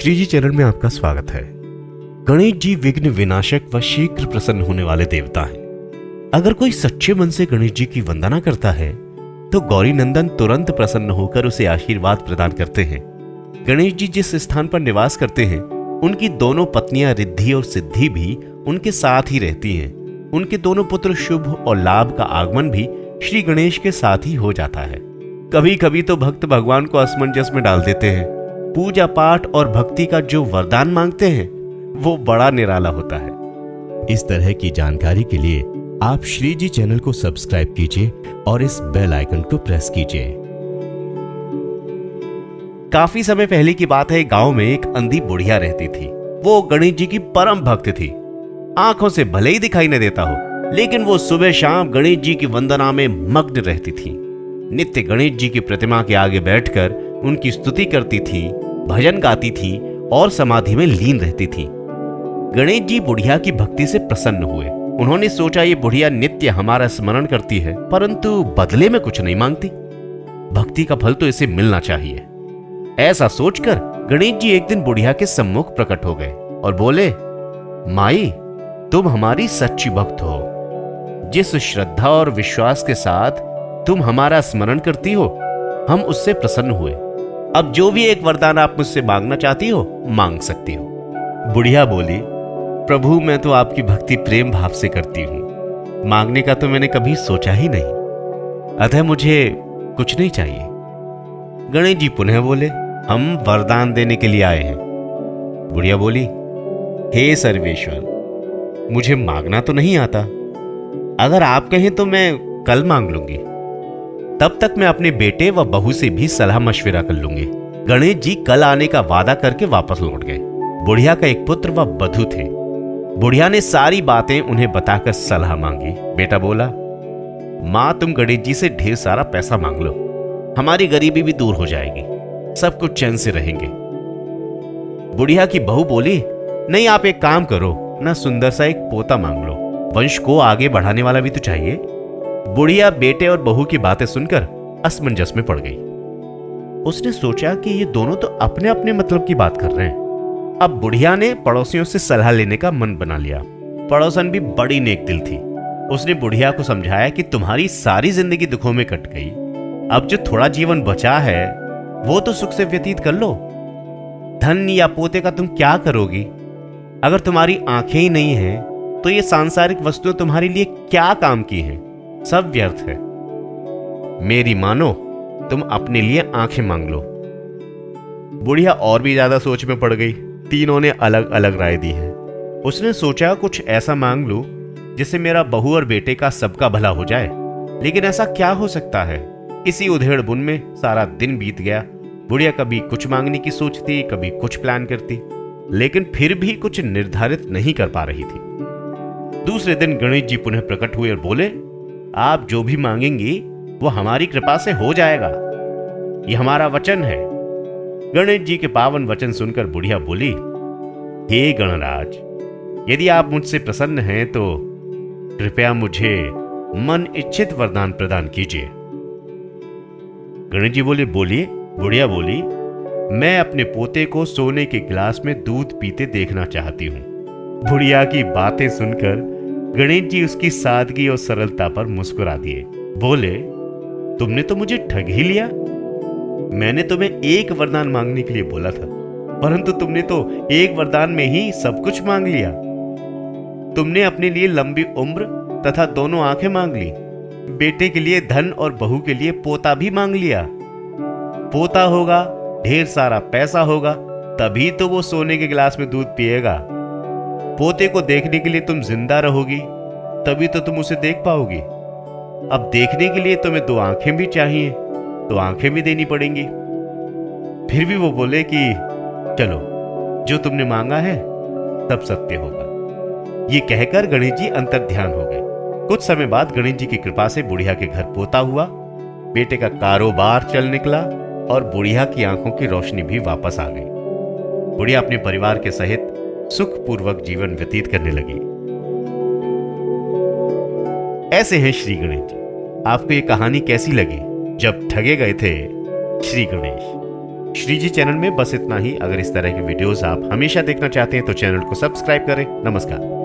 श्री जी channel में आपका स्वागत है। गणेश जी विघ्न विनाशक व शीघ्र प्रसन्न होने वाले देवता हैं। अगर कोई सच्चे मन से गणेश जी की वंदना करता है तो गौरी नंदन तुरंत प्रसन्न होकर उसे आशीर्वाद प्रदान करते हैं। गणेश जी जिस स्थान पर निवास करते हैं उनकी दोनों पत्नियां रिद्धि और सिद्धि भी उनके साथ ही रहती हैं। उनके दोनों पुत्र शुभ और लाभ का आगमन भी श्री गणेश के साथ ही हो जाता है। कभी कभी तो भक्त भगवान को असमंजस में डाल देते हैं। पूजा पाठ और भक्ति का जो वरदान मांगते हैं वो बड़ा निराला होता है। इस तरह की जानकारी के लिए आप श्री जी चैनल को सब्सक्राइब कीजिए और इस बेल आइकन को प्रेस कीजिए। काफी समय पहले की बात है, गांव में एक अंधी बुढ़िया रहती थी। वो गणेश जी की परम भक्त थी। आंखों से भले ही दिखाई न देता हो, लेकिन वो सुबह शाम गणेश जी की वंदना में मग्न रहती थी। नित्य गणेश जी की प्रतिमा के आगे बैठकर उनकी स्तुति करती थी, भजन गाती थी और समाधि में लीन रहती थी। गणेश जी बुढ़िया की भक्ति से प्रसन्न हुए। उन्होंने सोचा ये बुढ़िया नित्य हमारा स्मरण करती है, परंतु बदले में कुछ नहीं मांगती। भक्ति का फल तो इसे मिलना चाहिए। ऐसा सोचकर गणेश जी एक दिन बुढ़िया के सम्मुख प्रकट हो गए और बोले, माई, तुम हमारी सच्ची भक्त हो। जिस श्रद्धा और विश्वास के साथ तुम हमारा स्मरण करती हो, हम उससे प्रसन्न हुए। अब जो भी एक वरदान आप मुझसे मांगना चाहती हो मांग सकती हो। बुढ़िया बोली, प्रभु, मैं तो आपकी भक्ति प्रेम भाव से करती हूं। मांगने का तो मैंने कभी सोचा ही नहीं, अतः मुझे कुछ नहीं चाहिए। गणेश जी पुनः बोले, हम वरदान देने के लिए आए हैं। बुढ़िया बोली, हे सर्वेश्वर, मुझे मांगना तो नहीं आता। अगर आप कहें तो मैं कल मांग लूंगी। तब तक मैं अपने बेटे व बहू से भी सलाह मशविरा कर लूंगी। गणेश जी कल आने का वादा करके वापस लौट गए। बुढ़िया का एक पुत्र व बधू थे। बुढ़िया ने सारी बातें उन्हें बताकर सलाह मांगी। बेटा बोला, माँ, तुम गणेश जी से ढेर सारा पैसा मांग लो, हमारी गरीबी भी दूर हो जाएगी, सब कुछ चैन से रहेंगे। बुढ़िया की बहू बोली, नहीं, आप एक काम करो ना, सुंदर सा एक पोता मांग लो, वंश को आगे बढ़ाने वाला भी तो चाहिए। बुढ़िया बेटे और बहू की बातें सुनकर असमंजस में पड़ गई। उसने सोचा कि ये दोनों तो अपने अपने मतलब की बात कर रहे हैं। अब बुढ़िया ने पड़ोसियों से सलाह लेने का मन बना लिया। पड़ोसन भी बड़ी नेक दिल थी। उसने बुढ़िया को समझाया कि तुम्हारी सारी जिंदगी दुखों में कट गई, अब जो थोड़ा जीवन बचा है वो तो सुख से व्यतीत कर लो। धन या पोते का तुम क्या करोगी? अगर तुम्हारी आंखें ही नहीं हैं तो ये सांसारिक वस्तुएं तुम्हारे लिए क्या काम की हैं? सब व्यर्थ है। मेरी मानो, तुम अपने लिए आंखें मांग लो। बुढ़िया और भी ज्यादा सोच में पड़ गई। तीनों ने अलग अलग राय दी है। उसने सोचा कुछ ऐसा मांग लूं जिससे मेरा बहू और बेटे का सबका भला हो जाए, लेकिन ऐसा क्या हो सकता है? इसी उधेड़ बुन में सारा दिन बीत गया। बुढ़िया कभी कुछ मांगने की सोचती, कभी कुछ प्लान करती, लेकिन फिर भी कुछ निर्धारित नहीं कर पा रही थी। दूसरे दिन गणेश जी पुनः प्रकट हुए और बोले, आप जो भी मांगेंगी वो हमारी कृपा से हो जाएगा, ये हमारा वचन है। गणेश जी के पावन वचन सुनकर बुढ़िया बोली, हे गणराज, यदि आप मुझसे प्रसन्न हैं तो कृपया मुझे मन इच्छित वरदान प्रदान कीजिए। गणेश जी बोले, बोलिए। बुढ़िया बोली, मैं अपने पोते को सोने के गिलास में दूध पीते देखना चाहती हूं। बुढ़िया की बातें सुनकर गणेश जी उसकी सादगी और सरलता पर मुस्कुरा दिए। बोले, तुमने तो मुझे ठग ही लिया। मैंने तुम्हें एक वरदान मांगने के लिए बोला था, परंतु तुमने तो एक वरदान में ही सब कुछ मांग लिया। तुमने अपने लिए लंबी उम्र तथा दोनों आंखें मांग ली, बेटे के लिए धन और बहू के लिए पोता भी मांग लिया। पोता होगा, ढेर सारा पैसा होगा, तभी तो वो सोने के गिलास में दूध पिएगा। पोते को देखने के लिए तुम जिंदा रहोगी, तभी तो तुम उसे देख पाओगी। अब देखने के लिए तुम्हें दो आंखें भी चाहिए, तो आंखें भी देनी पड़ेंगी। फिर भी वो बोले कि चलो, जो तुमने मांगा है सब सत्य होगा। ये कहकर गणेश जी अंतर्ध्यान हो गए। कुछ समय बाद गणेश जी की कृपा से बुढ़िया के घर पोता हुआ, बेटे का कारोबार चल निकला और बुढ़िया की आंखों की रोशनी भी वापस आ गई। बुढ़िया अपने परिवार के सहित सुखपूर्वक जीवन व्यतीत करने लगी। ऐसे हैं श्री गणेश जी। आपको ये कहानी कैसी लगी? जब ठगे गए थे श्री गणेश। श्रीजी चैनल में बस इतना ही। अगर इस तरह के वीडियोस आप हमेशा देखना चाहते हैं तो चैनल को सब्सक्राइब करें। नमस्कार।